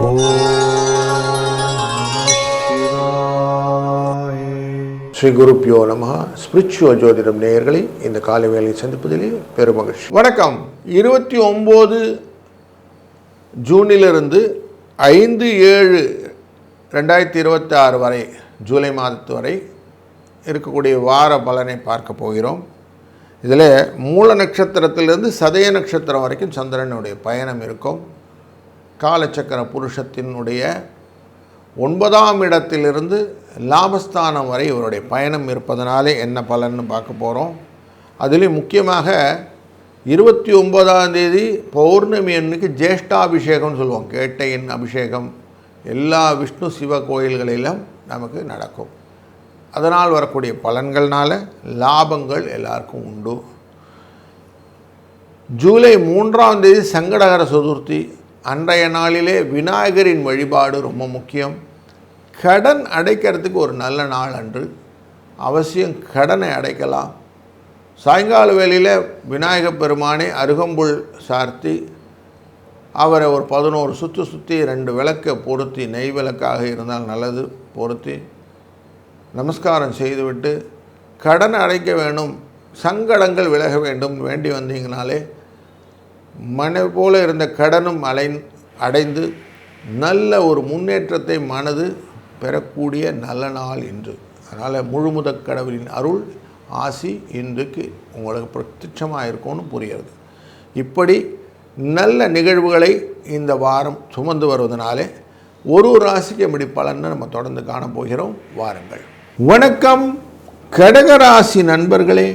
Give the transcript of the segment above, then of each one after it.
ஸ்ரீ குருப்பியோ நமஹ. ஸ்பிரிச்சுவல் ஜோதிடம் நேயர்களை இந்த காலை வேளையை சந்திப்பதிலே பெருமகிழ்ச்சி. வணக்கம். 29 ஜூனிலிருந்து 5/7/2026 வரை, ஜூலை மாதத்து வரை இருக்கக்கூடிய வார பலனை பார்க்க போகிறோம். இதில் மூல நட்சத்திரத்திலிருந்து சதய நட்சத்திரம் வரைக்கும் சந்திரனுடைய பயணம் இருக்கும். காலச்சக்கர புருஷத்தினுடைய 9ஆம் இடத்திலிருந்து லாபஸ்தானம் வரை இவருடைய பயணம் இருப்பதனாலே என்ன பலன்னு பார்க்க போகிறோம். அதுலேயும் முக்கியமாக 29ஆம் தேதி பௌர்ணமி அன்னைக்கு ஜேஷ்டாபிஷேகம்னு சொல்லுவோம். கேட்டையின் அபிஷேகம் எல்லா விஷ்ணு சிவ கோயில்களிலும் நமக்கு நடக்கும். அதனால் வரக்கூடிய பலன்கள்னால லாபங்கள் எல்லாருக்கும் உண்டு. ஜூலை 3ஆம் தேதி சங்கடகர சதுர்த்தி. அன்றைய நாளிலே விநாயகரின் வழிபாடு ரொம்ப முக்கியம். கடன் அடைக்கிறதுக்கு ஒரு நல்ல நாள் அன்று. அவசியம் கடனை அடைக்கலாம். சாயங்கால வேளையில் விநாயகப் பெருமானை அருகம்புல் சார்த்தி அவரை ஒரு 11 சுற்றி 2 விளக்கை பொருத்தி, நெய் விளக்காக இருந்தால் நல்லது, பொருத்தி நமஸ்காரம் செய்துவிட்டு கடன் அடைக்க வேண்டும், சங்கடங்கள் விலக வேண்டும் வேண்டி வந்தீங்கனாலே மனை போல இருந்த கடனும் அடைந்து நல்ல ஒரு முன்னேற்றத்தை மனது பெறக்கூடிய நல்ல நாள் இன்று. அதனால் முழுமுதற் கடவுளின் அருள் ஆசி இன்றைக்கு உங்களுக்கு பிரத்யட்சமாக இருக்கும்னு புரிகிறது. இப்படி நல்ல நிகழ்வுகளை இந்த வாரம் சுமந்து வருவதனாலே ஒரு ராசிக்கு எப்படி பலன்னு நம்ம தொடர்ந்து காணப்போகிறோம். வாருங்கள். வணக்கம் கடகராசி நண்பர்களே.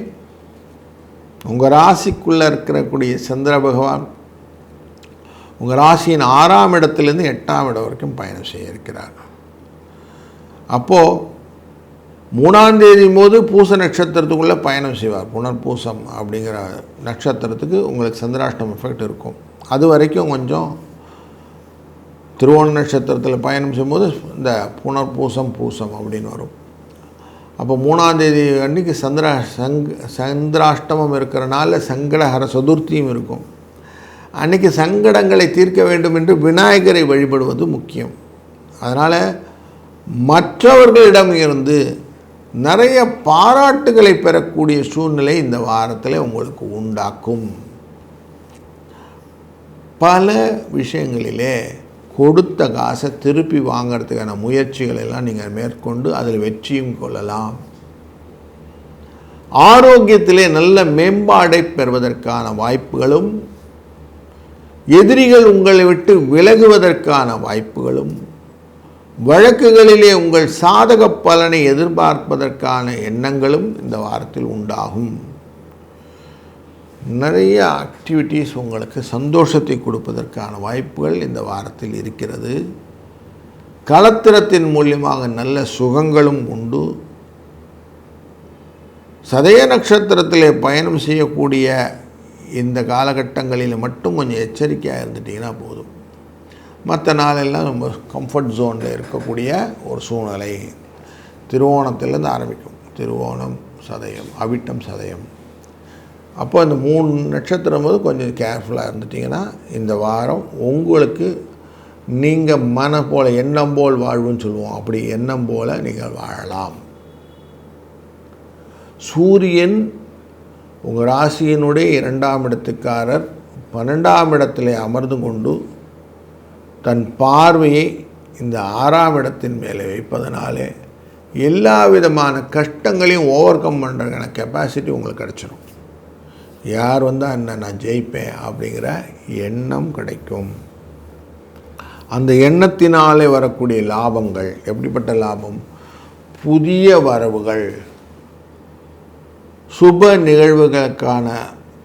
உங்கள் ராசிக்குள்ளே இருக்கக்கூடிய சந்திர பகவான் உங்கள் ராசியின் 6ஆம் இடத்துலேருந்து 8ஆம் இடம் வரைக்கும் பயணம் செய்ய இருக்கிறார். அப்போது 3ஆம் தேதி போது பூச நட்சத்திரத்துக்குள்ளே பயணம் செய்வார். புனர்பூசம் அப்படிங்கிற நட்சத்திரத்துக்கு உங்களுக்கு சந்திராஷ்டம எஃபெக்ட் இருக்கும். அது வரைக்கும் கொஞ்சம் திருவோண நட்சத்திரத்தில் பயணம் செய்யும்போது இந்த புனர்பூசம் பூசம் அப்படின்னு வரும். அப்போ 3ஆம் தேதி அன்றைக்கி சந்திராஷ்டமம் இருக்கிறனால சங்கடஹர சதுர்த்தியும் இருக்கும். அன்றைக்கி சங்கடங்களை தீர்க்க வேண்டும் என்று விநாயகரை வழிபடுவது முக்கியம். அதனால் மற்றவர்களிடம் இருந்து நிறைய பாராட்டுகளை பெறக்கூடிய சூழ்நிலை இந்த வாரத்தில் உங்களுக்கு உண்டாக்கும். பல விஷயங்களிலே கொடுத்த காசை திருப்பி வாங்கிறதுக்கான முயற்சிகள் எல்லாம் நீங்கள் மேற்கொண்டு அதில் வெற்றியும் கொள்ளலாம். ஆரோக்கியத்திலே நல்ல மேம்பாடை பெறுவதற்கான வாய்ப்புகளும், எதிரிகள் உங்களை விட்டு விலகுவதற்கான வாய்ப்புகளும், வழக்குகளிலே உங்கள் சாதக பலனை எதிர்பார்ப்பதற்கான எண்ணங்களும் இந்த வாரத்தில் உண்டாகும். நிறைய ஆக்டிவிட்டீஸ் உங்களுக்கு சந்தோஷத்தை கொடுப்பதற்கான வாய்ப்புகள் இந்த வாரத்தில் இருக்கிறது. களத்திரத்தின் மூலியமாக நல்ல சுகங்களும் உண்டு. சதய நட்சத்திரத்திலே பயணம் செய்யக்கூடிய இந்த காலகட்டங்களில் மட்டும் கொஞ்சம் எச்சரிக்கையாக இருந்துட்டிங்கன்னா போதும். மற்ற நாளெல்லாம் ரொம்ப கம்ஃபர்ட் ஜோனில் இருக்கக்கூடிய ஒரு சூழ்நிலை. திருவோணத்திலேருந்து ஆரம்பிக்கும். திருவோணம், சதயம், அவிட்டம், சதயம். அப்போ இந்த 3 நட்சத்திரம் போது கொஞ்சம் கேர்ஃபுல்லாக இருந்துட்டிங்கன்னா இந்த வாரம் உங்களுக்கு நீங்கள் மன போல் எண்ணம் போல் வாழ்வுன்னு சொல்லுவோம். அப்படி எண்ணம் போல் நீங்கள் வாழலாம். சூரியன் உங்கள் ராசியினுடைய 2ஆம் இடத்துக்காரர் 12ஆம் இடத்திலே அமர்ந்து கொண்டு தன் பார்வையை இந்த 6ஆம் இடத்தின் மேலே வைப்பதனாலே எல்லா விதமான கஷ்டங்களையும் ஓவர் கம் பண்ணுறதுக்கான கெப்பாசிட்டி உங்களுக்கு கிடச்சிடும். யார் வந்தால் என்ன, நான் ஜெயிப்பேன் அப்படிங்கிற எண்ணம் கிடைக்கும். அந்த எண்ணத்தினாலே வரக்கூடிய லாபங்கள் எப்படிப்பட்ட லாபம்? புதிய வரவுகள், சுப நிகழ்வுகளுக்கான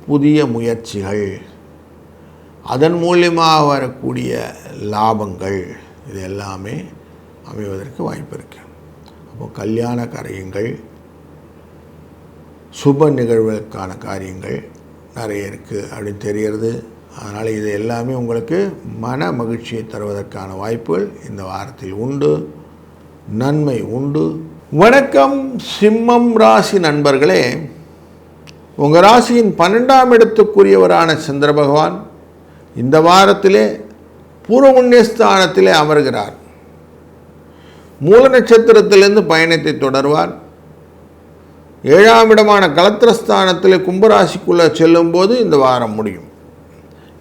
புதிய முயற்சிகள், அதன் மூலியமாக வரக்கூடிய லாபங்கள், இது எல்லாமே அமைவதற்கு வாய்ப்பு இருக்குது. அப்போது கல்யாண காரியங்கள், சுப நிகழ்வுகளுக்கான காரியங்கள் நிறைய இருக்குது அப்படின்னு தெரிகிறது. அதனால் இது எல்லாமே உங்களுக்கு மன மகிழ்ச்சியை தருவதற்கான வாய்ப்புகள் இந்த வாரத்தில் உண்டு. நன்மை உண்டு. வணக்கம் சிம்மம் ராசி நண்பர்களே. உங்கள் ராசியின் 12ஆம் இடத்துக்குரியவரான சந்திர பகவான் இந்த வாரத்திலே பூர்வபுண்ணியஸ்தானத்திலே அமர்கிறார். மூல நட்சத்திரத்திலிருந்து பயணத்தை தொடர்வார். 7ஆம் இடமான கலத்திரஸ்தானத்தில் கும்பராசிக்குள்ளே செல்லும்போது இந்த வாரம் முடியும்.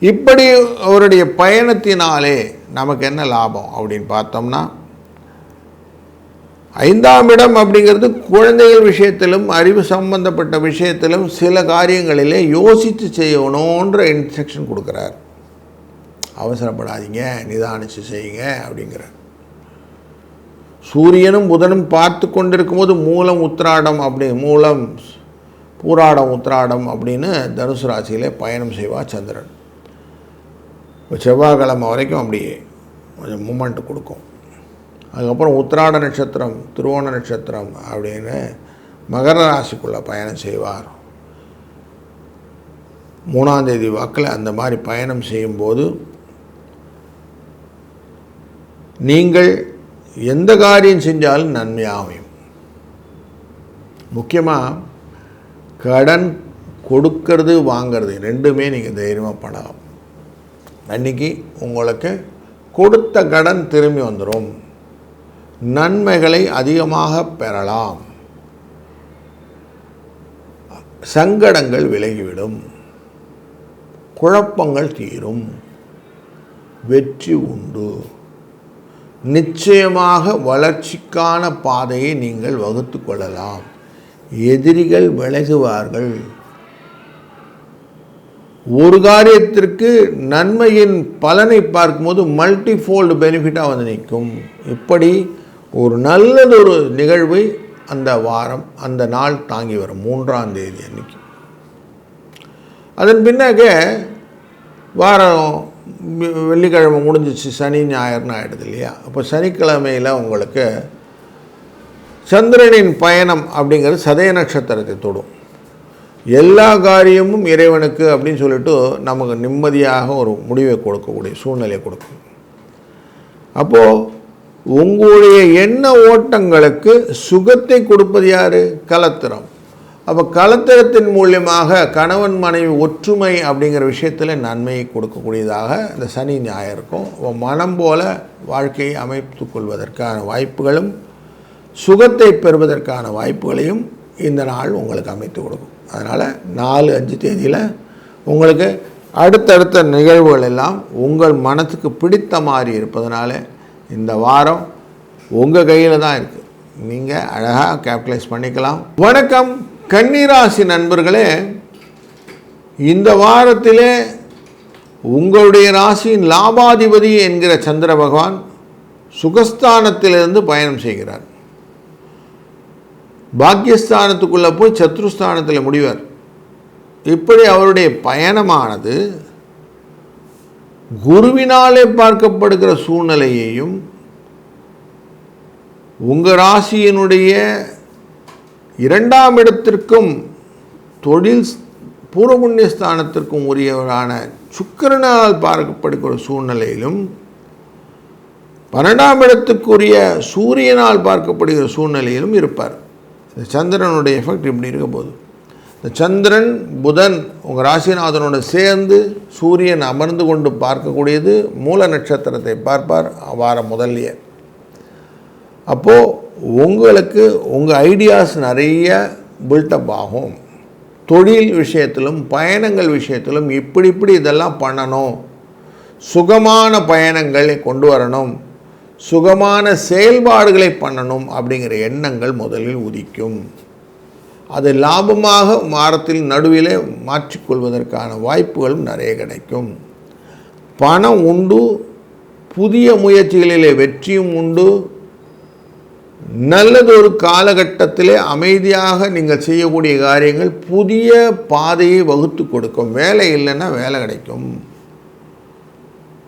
இப்படி அவருடைய பயணத்தினாலே நமக்கு என்ன லாபம் அப்படின்னு பார்த்தோம்னா, 5ஆம் இடம் அப்படிங்கிறது குழந்தைகள் விஷயத்திலும் அறிவு சம்பந்தப்பட்ட விஷயத்திலும் சில காரியங்களிலே யோசித்து செய்யணுன்ற இன்ஸ்ட்ரக்ஷன் கொடுக்குறார். அவசரப்படாதீங்க, நிதானித்து செய்யுங்க அப்படிங்கிறார். சூரியனும் புதனும் பார்த்து கொண்டிருக்கும் போது மூலம் பூராடம் உத்திராடம் அப்படின்னு தனுசு ராசியிலே பயணம் செய்வார் சந்திரன். செவ்வாய்க்கிழமை வரைக்கும் அப்படியே கொஞ்சம் மூமெண்ட் கொடுக்கும். அதுக்கப்புறம் உத்திராட நட்சத்திரம், திருவோண நட்சத்திரம் அப்படின்னு மகர ராசிக்குள்ளே பயணம் செய்வார். 3ஆம் தேதி வாக்கில் அந்த மாதிரி பயணம் செய்யும்போது நீங்கள் எந்த காரியம் செஞ்சாலும் நன்மையாகும். முக்கியமாக கடன் கொடுக்கறது வாங்கிறது ரெண்டுமே நீங்கள் தைரியமாக பண்ணலாம். அன்றைக்கி உங்களுக்கு கொடுத்த கடன் திரும்பி வந்துடும். நன்மைகளை அதிகமாக பெறலாம். சங்கடங்கள் விலகிவிடும். குழப்பங்கள் தீரும். வெற்றி உண்டு. நிச்சயமாக வளர்ச்சிக்கான பாதையை நீங்கள் வகுத்து கொள்ளலாம். எதிரிகள் விலகுவார்கள். ஒரு காரியத்திற்கு நன்மையின் பலனை பார்க்கும்போது மல்டிஃபோல்டு பெனிஃபிட்டாக வந்து நிற்கும். இப்படி ஒரு நல்லதொரு நிகழ்வை அந்த வாரம் அந்த நாள் தாங்கி வரும் 3ஆம் தேதி அன்னைக்கு. அதன் பின்னாக வாரம் வெள்ளிக்கிழமை முடிஞ்சிச்சு, சனி ஞாயிறுன்னு ஆகிடுது இல்லையா? அப்போ சனிக்கிழமையில் உங்களுக்கு சந்திரனின் பயணம் அப்படிங்கிறது சதய நட்சத்திரத்தை தொடும். எல்லா காரியமும் இறைவனுக்கு அப்படின்னு சொல்லிட்டு நமக்கு நிம்மதியாக ஒரு முடிவை கொடுக்கக்கூடிய சூழ்நிலையை கொடுக்கும். அப்போது உங்களுடைய எண்ண ஓட்டங்களுக்கு சுகத்தை கொடுப்பது யார்? கலத்திரம். அப்போ கலத்திரத்தின் மூலியமாக கணவன் மனைவி ஒற்றுமை அப்படிங்கிற விஷயத்தில் நன்மையை கொடுக்கக்கூடியதாக இந்த சனி ஞாயிறுக்கும் மனம் போல வாழ்க்கையை அமைத்து கொள்வதற்கான வாய்ப்புகளும் சுகத்தை பெறுவதற்கான வாய்ப்புகளையும் இந்த நாள் உங்களுக்கு அமைத்து கொடுக்கும். அதனால் 4-5 தேதியில் உங்களுக்கு அடுத்தடுத்த நிகழ்வுகள் எல்லாம் உங்கள் மனத்துக்கு பிடித்த மாதிரி இருப்பதனால இந்த வாரம் உங்கள் கையில் தான் இருக்குது. நீங்கள் அழகாக கேபிட்டலைஸ் பண்ணிக்கலாம். வணக்கம் கன்னிராசி நண்பர்களே, இந்த வாரத்திலே உங்களுடைய ராசியின் லாபாதிபதி என்கிற சந்திர பகவான் சுகஸ்தானத்திலிருந்து பயணம் செய்கிறார். பாக்கியஸ்தானத்துக்குள்ளே போய் சத்ருஸ்தானத்தில் முடிவார். இப்படி அவருடைய பயணமானது குருவினாலே பார்க்கப்படுகிற சூழ்நிலையையும் உங்கள் ராசியினுடைய 2ஆம் இடத்திற்கும் தொழில் பூர்வபுண்ணிய ஸ்தானத்திற்கும் உரியவரான சுக்கிரனால் பார்க்கப்படுகிற சூழ்நிலையிலும் 12ஆம் இடத்துக்குரிய சூரியனால் பார்க்கப்படுகிற சூழ்நிலையிலும் இருப்பார். இந்த சந்திரனுடைய எஃபெக்ட் இப்படி இருக்க போது, இந்த சந்திரன் புதன் உங்கள் ராசிநாதனோடு சேர்ந்து சூரியன் அமர்ந்து கொண்டு பார்க்கக்கூடியது மூல நட்சத்திரத்தை பார்ப்பார் வாரம் முதல்லையே. அப்போது உங்களுக்கு உங்கள் ஐடியாஸ் நிறைய பில்டப் ஆகும். தொழில் விஷயத்திலும் பயணங்கள் விஷயத்திலும் இப்படி இதெல்லாம் பண்ணணும், சுகமான பயணங்களை கொண்டு வரணும், சுகமான செயல்பாடுகளை பண்ணணும் அப்படிங்கிற எண்ணங்கள் முதலில் உதிக்கும். அது லாபமாக வாரத்தில் நடுவிலே மாற்றிக்கொள்வதற்கான வாய்ப்புகளும் நிறைய கிடைக்கும். பணம் உண்டு, புதிய முயற்சிகளிலே வெற்றியும் உண்டு. நல்லதொரு காலகட்டத்திலே அமைதியாக நீங்கள் செய்யக்கூடிய காரியங்கள் புதிய பாதையை வகுத்து கொடுக்கும். வேலை இல்லைன்னா வேலை கிடைக்கும்.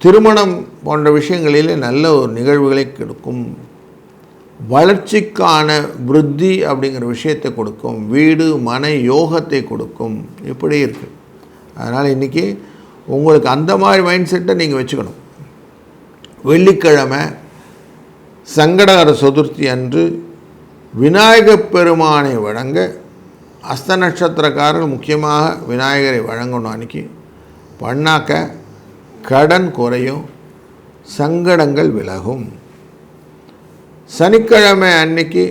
திருமணம் போன்ற விஷயங்களிலே நல்ல ஒரு நிகழ்வுகளை கொடுக்கும். வளர்ச்சிக்கான விருத்தி அப்படிங்கிற விஷயத்தை கொடுக்கும். வீடு மனை யோகத்தை கொடுக்கும். இப்படி இருக்குது. அதனால் இன்றைக்கி உங்களுக்கு அந்த மாதிரி மைண்ட் செட்டை நீங்கள் வச்சுக்கணும். வெள்ளிக்கிழமை சங்கடகர சதுர்த்தி அன்று விநாயகப் பெருமானை வழங்க, அஸ்த நட்சத்திரக்காரர்கள் முக்கியமாக விநாயகரை வழங்கணும். அன்றைக்கி பண்ணாக்க கடன் குறையும், சங்கடங்கள் விலகும். சனிக்கிழமை அன்னைக்கு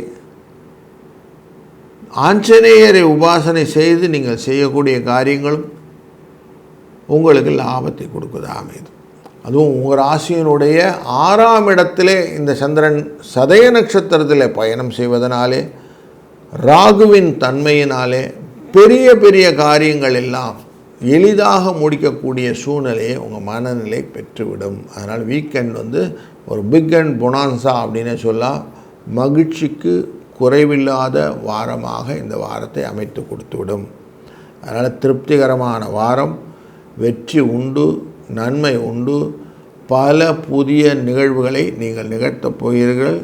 ஆஞ்சநேயரை உபாசனை செய்து நீங்கள் செய்யக்கூடிய காரியங்களும் உங்களுக்கு லாபத்தை கொடுக்குது அமைது. அதுவும் உங்கள் ராசியினுடைய 6ஆம் இடத்திலே இந்த சந்திரன் சதய நட்சத்திரத்தில் பயணம் செய்வதனாலே, ராகுவின் தன்மையினாலே பெரிய பெரிய காரியங்கள் எல்லாம் எளிதாக முடிக்கக்கூடிய சூழ்நிலையை உங்கள் மனநிலை பெற்றுவிடும். அதனால் வீக்கெண்ட் ஒரு பிக் அண்ட் பொனான்சா அப்படின்னு சொல்லலாம். மகிழ்ச்சிக்கு குறைவில்லாத வாரமாக இந்த வாரத்தை அமைத்து கொடுத்துவிடும். அதனால் திருப்திகரமான வாரம், வெற்றி உண்டு, நன்மை உண்டு, பல புதிய நிகழ்வுகளை நீங்கள் நிகழ்த்தப் போகிறீர்கள்.